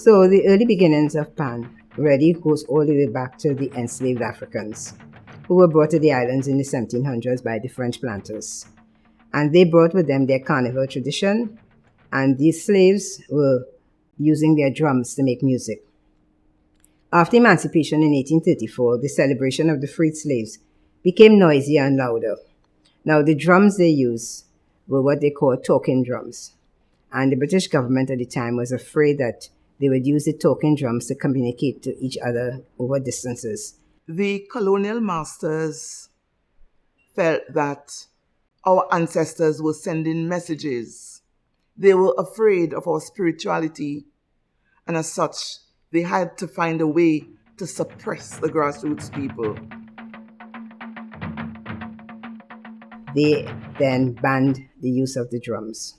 So the early beginnings of pan really goes all the way back to the enslaved Africans who were brought to the islands in the 1700s by the French planters. And they brought with them their carnival tradition, and these slaves were using their drums to make music. After emancipation in 1834, the celebration of the freed slaves became noisier and louder. Now, the drums they used were what they called talking drums. And the British government at the time was afraid that they would use the talking drums to communicate to each other over distances. The colonial masters felt that our ancestors were sending messages. They were afraid of our spirituality, and as such, they had to find a way to suppress the grassroots people. They then banned the use of the drums,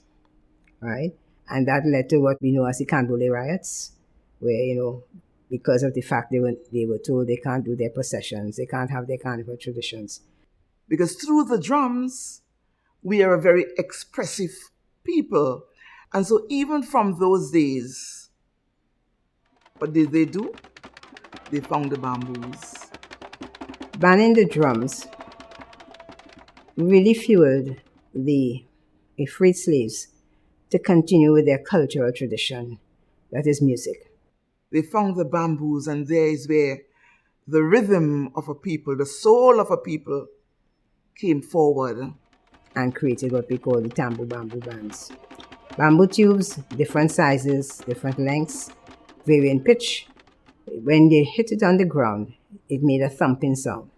right? And that led to what we know as the Canbole riots, where, because of the fact they were told they can't do their processions, they can't have their carnival traditions. Because through the drums, we are a very expressive people. And so even from those days, what did they do? They found the bamboos. Banning the drums really fueled the freed slaves to continue with their cultural tradition, that is music. They found the bamboos, and there is where the rhythm of a people, the soul of a people, came forward. And created what we call the tambu bamboo bands. Bamboo tubes, different sizes, different lengths, varying pitch. When they hit it on the ground, it made a thumping sound,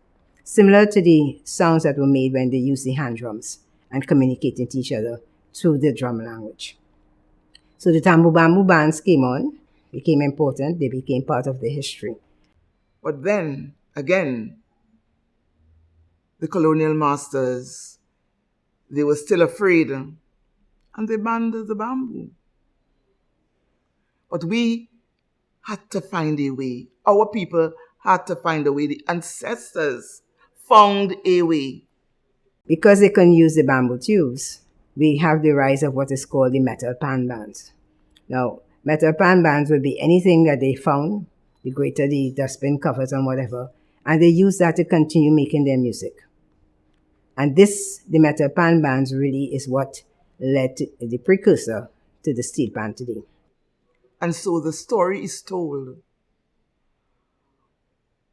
similar to the sounds that were made when they used the hand drums and communicated to each other through the drum language. So the tambu bamboo bands came on, became important, they became part of the history. But then, again, the colonial masters, they were still afraid, and they banned the bamboo. But we had to find a way. Our people had to find a way. The ancestors found a way. Because they couldn't use the bamboo tubes, we have the rise of what is called the metal pan bands. Now, metal pan bands would be anything that they found, the greater the dustbin covers and whatever, and they use that to continue making their music. And the metal pan bands really is what led to the precursor to the steel pan today. And so the story is told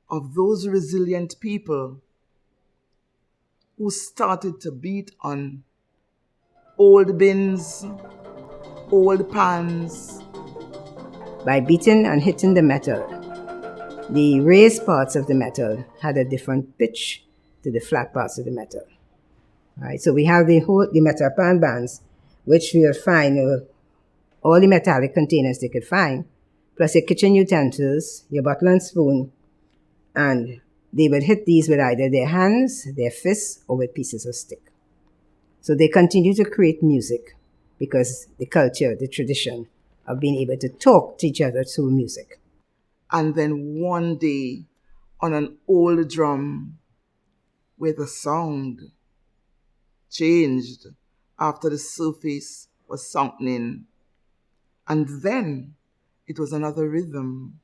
of those resilient people who started to beat on old bins, old pans. By beating and hitting the metal, the raised parts of the metal had a different pitch to the flat parts of the metal. Right, so we have the metal pan bands, which we will find all the metallic containers they could find, plus your kitchen utensils, your bottle and spoon, and they would hit these with either their hands, their fists, or with pieces of stick. So they continue to create music because the culture, the tradition of being able to talk to each other through music. And then one day, on an old drum, where the sound changed after the surface was sunken in. And then it was another rhythm.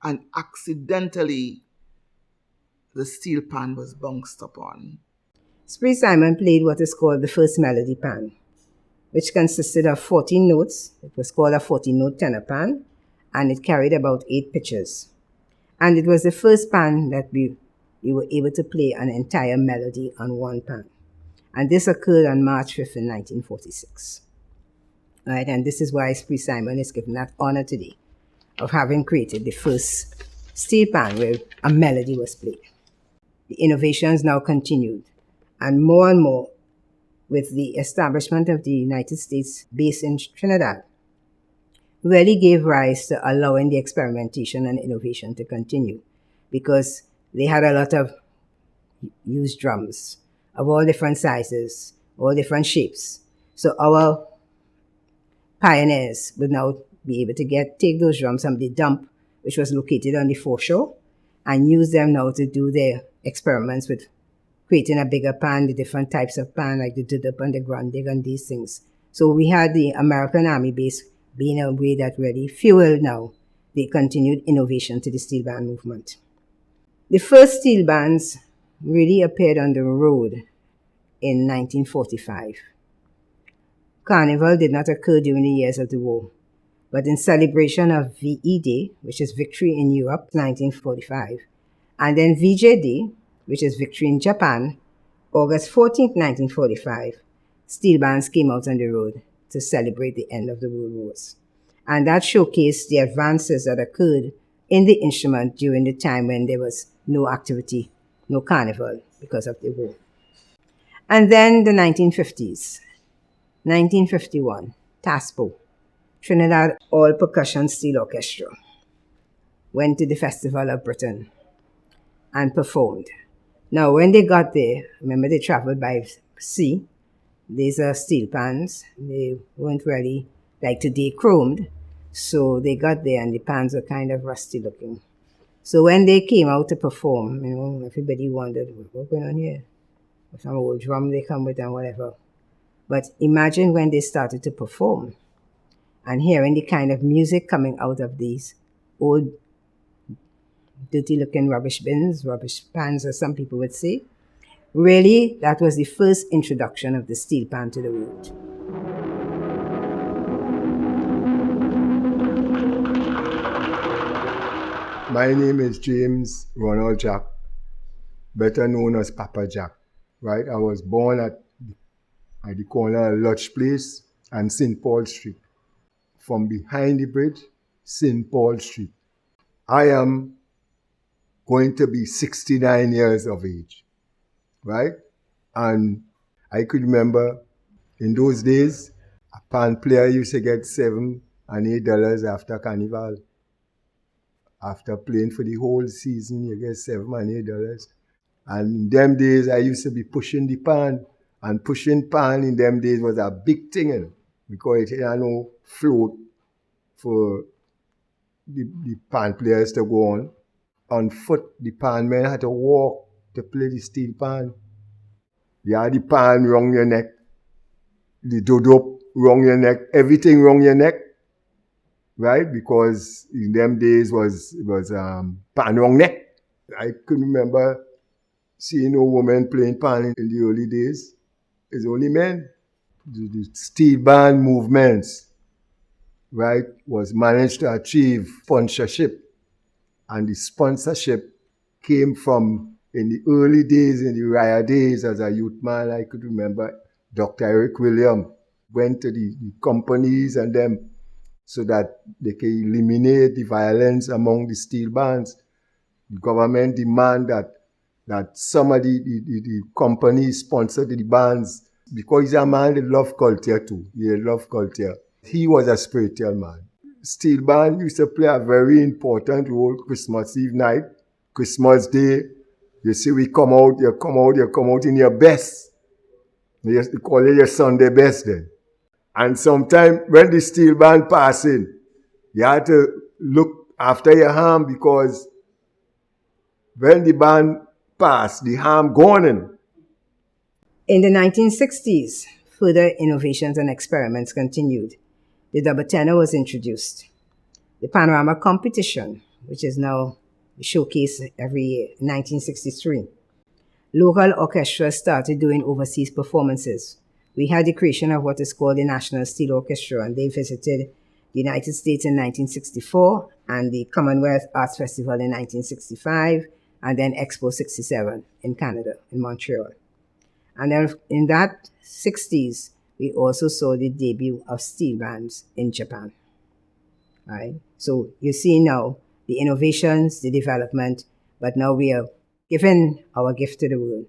And accidentally, the steel pan was bounced upon. Spree Simon played what is called the first melody pan, which consisted of 14 notes. It was called a 14-note tenor pan, and it carried about 8 pitches. And it was the first pan that we were able to play an entire melody on one pan. And this occurred on March 5th in 1946. Right, and this is why Spree Simon is given that honor today of having created the first steel pan where a melody was played. The innovations now continued, and more with the establishment of the United States base in Trinidad really gave rise to allowing the experimentation and innovation to continue, because they had a lot of used drums of all different sizes, all different shapes. So our pioneers would now be able to take those drums from the dump, which was located on the foreshore, and use them now to do their experiments with creating a bigger pan, the different types of pan, like the dudup and the grandig and these things. So we had the American Army base being a way that really fueled now the continued innovation to the steel band movement. The first steel bands really appeared on the road in 1945. Carnival did not occur during the years of the war, but in celebration of VE Day, which is Victory in Europe, 1945, and then VJ Day, which is Victory in Japan, August 14, 1945, steel bands came out on the road to celebrate the end of the World Wars. And that showcased the advances that occurred in the instrument during the time when there was no activity, no carnival because of the war. And then the 1950s, 1951, TASPO, Trinidad All Percussion Steel Orchestra, went to the Festival of Britain and performed. Now, when they got there, remember they traveled by sea. These are steel pans. They weren't really, like today, chromed. So they got there and the pans were kind of rusty looking. So when they came out to perform, everybody wondered, what's going on here? Some old drum they come with and whatever. But imagine when they started to perform and hearing the kind of music coming out of these old, dirty-looking rubbish bins, rubbish pans, as some people would say. Really, that was the first introduction of the steel pan to the world. My name is James Ronald Jack, better known as Papa Jack. Right? I was born at the corner of Lodge Place and St. Paul Street. From behind the bridge, St. Paul Street. I am going to be 69 years of age. Right? And I could remember in those days, a pan player used to get $7 and $8 after Carnival. After playing for the whole season, you get $7 and $8. And in them days, I used to be pushing the pan. And pushing pan in them days was a big thing, because it had no float for the pan players to go on. On foot, the pan men had to walk to play the steel pan. You had the pan round your neck, the dodo round your neck, everything round your neck. Right? Because in them days was pan round neck. I could remember seeing no woman playing pan in the early days. It's only men. The steel band movements, right, was managed to achieve sponsorship. And the sponsorship came from, in the early days, in the Raya days, as a youth man, I could remember Dr. Eric William went to the companies and them so that they can eliminate the violence among the steel bands. The government demand that some of the companies sponsor the bands, because he's a man that loves culture too. He loves culture. He was a spiritual man. Steel band used to play a very important role Christmas Eve night, Christmas Day. You see, you come out in your best. You call it your Sunday best then. And sometimes when the steel band passing, you had to look after your arm, because when the band passed, the arm gone in. In the 1960s, further innovations and experiments continued. The double tenor was introduced. The panorama competition, which is now showcased every year, in 1963. Local orchestras started doing overseas performances. We had the creation of what is called the National Steel Orchestra, and they visited the United States in 1964 and the Commonwealth Arts Festival in 1965, and then Expo 67 in Canada, in Montreal. And then in that 60s, we also saw the debut of steel bands in Japan. Right? So you see now the innovations, the development, but now we are giving our gift to the world.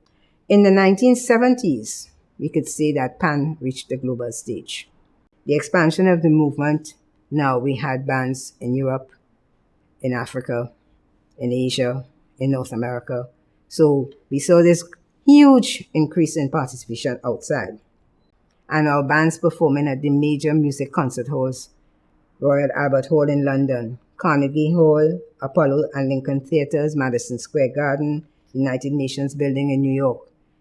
In the 1970s, we could say that pan reached the global stage. The expansion of the movement, now we had bands in Europe, in Africa, in Asia, in North America. So we saw this huge increase in participation outside. And our bands performing at the major music concert halls, Royal Albert Hall in London, Carnegie Hall, Apollo and Lincoln Theatres, Madison Square Garden, United Nations Building in New York,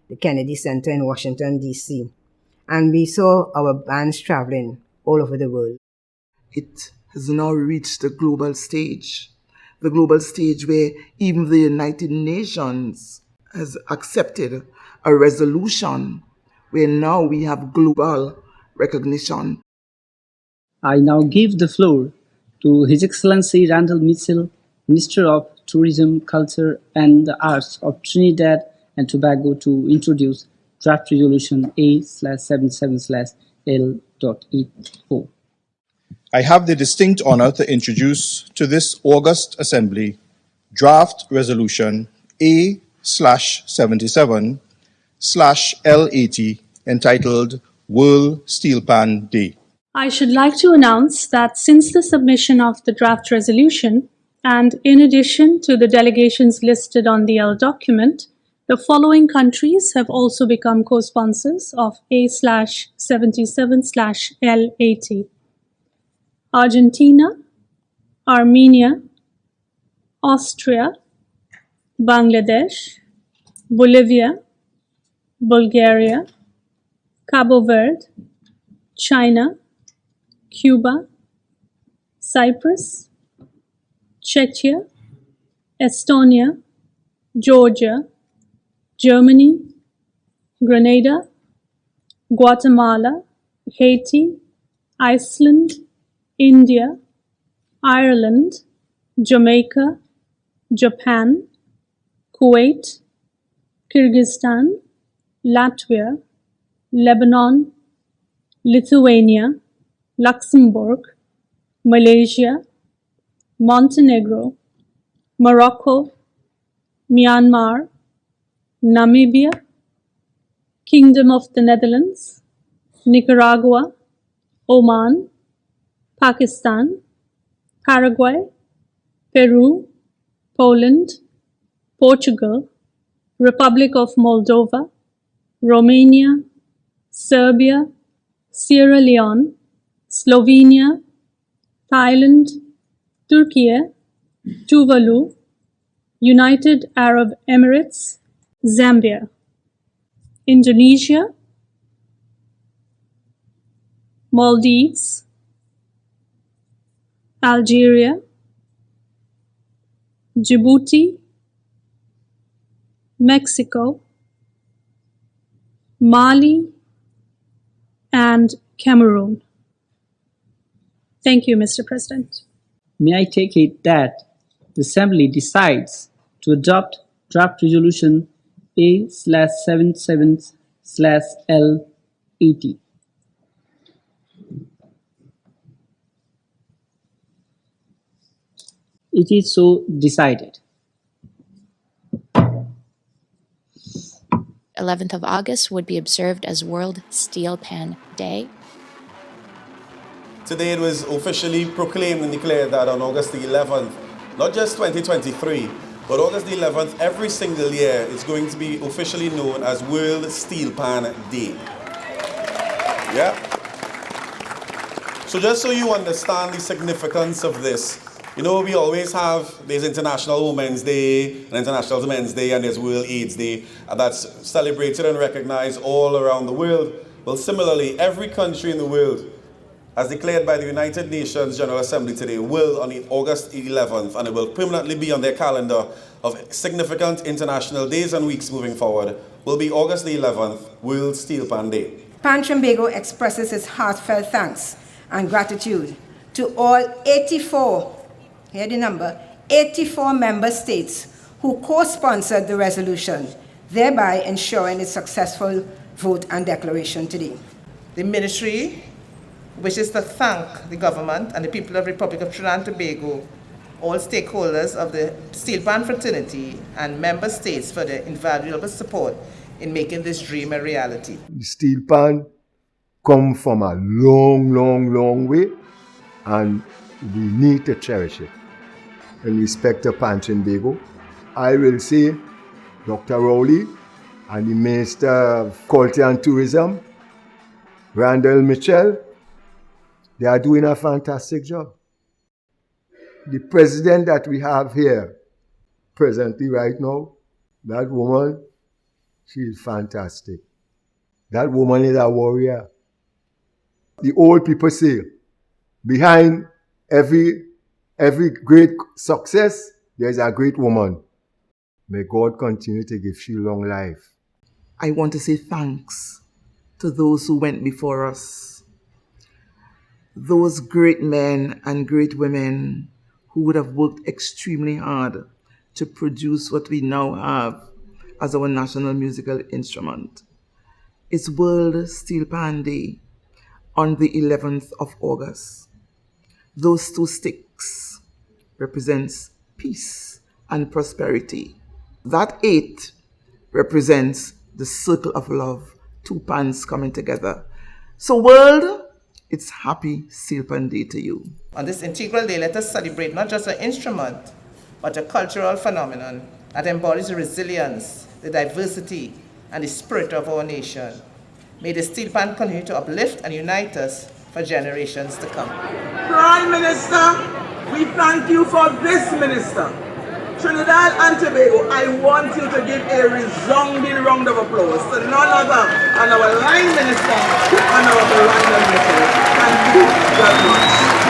the Kennedy Center in Washington, D.C. And we saw our bands traveling all over the world. it has now reached the global stage where even the United Nations has accepted a resolution where now we have global recognition. I now give the floor to His Excellency Randall Mitchell, Minister of Tourism, Culture and the Arts of Trinidad and Tobago, to introduce Draft Resolution A/77/L.84. I have the distinct honor to introduce to this august assembly Draft Resolution A/77/L80 entitled World Steelpan Day. I should like to announce that since the submission of the draft resolution, and in addition to the delegations listed on the L document, the following countries have also become co-sponsors of A/77/L80: Argentina, Armenia, Austria, Bangladesh, Bolivia, Bulgaria, Cabo Verde, China, Cuba, Cyprus, Czechia, Estonia, Georgia, Germany, Grenada, Guatemala, Haiti, Iceland, India, Ireland, Jamaica, Japan, Kuwait, Kyrgyzstan, Latvia, Lebanon, Lithuania, Luxembourg, Malaysia, Montenegro, Morocco, Myanmar, Namibia, Kingdom of the Netherlands, Nicaragua, Oman, Pakistan, Paraguay, Peru, Poland, Portugal, Republic of Moldova, Romania, Serbia, Sierra Leone, Slovenia, Thailand, Turkey, Tuvalu, United Arab Emirates, Zambia, Indonesia, Maldives, Algeria, Djibouti, Mexico, Mali, and Cameroon. Thank you, Mr. President. May I take it that the Assembly decides to adopt Draft Resolution A/77/L80. It is so decided. 11th of August would be observed as World Steelpan Day. Today it was officially proclaimed and declared that on August the 11th, not just 2023, but August the 11th, every single year, is going to be officially known as World Steelpan Day. Yeah? So just so you understand the significance of this, you know, we always have, there's International Women's Day, and International Men's Day, and there's World AIDS Day, and that's celebrated and recognized all around the world. Well, similarly, every country in the world, as declared by the United Nations General Assembly today, will on August 11th, and it will permanently be on their calendar of significant international days and weeks moving forward, will be August the 11th, World Steelpan Day. Pan Trinbago expresses its heartfelt thanks and gratitude to all 84, hear the number, 84 member states who co-sponsored the resolution, thereby ensuring its successful vote and declaration today. The Ministry wishes to thank the government and the people of the Republic of Trinidad and Tobago, all stakeholders of the Steelpan fraternity and member states for their invaluable support in making this dream a reality. The Steelpan come from a long, long, long way, and we need to cherish it. In respect to Pan Trinbago, I will say Dr. Rowley and the Minister of Culture and Tourism, Randall Mitchell, they are doing a fantastic job. The president that we have here presently right now, that woman, she is fantastic. That woman is a warrior. The old people say, behind every great success, there's a great woman. May God continue to give you long life. I want to say thanks to those who went before us. Those great men and great women who would have worked extremely hard to produce what we now have as our national musical instrument. It's World Steelpan Day on the 11th of August. Those two sticks represents peace and prosperity. That 8 represents the circle of love, two pans coming together. So world, it's happy Steelpan Day to you. On this integral day, let us celebrate not just an instrument, but a cultural phenomenon that embodies the resilience, the diversity, and the spirit of our nation. May the Steelpan continue to uplift and unite us for generations to come. Prime Minister, we thank you for this minister. Trinidad and Tobago, I want you to give a resounding round of applause to none other than our line minister, Honorable Randall Mitchell. Thank you very much.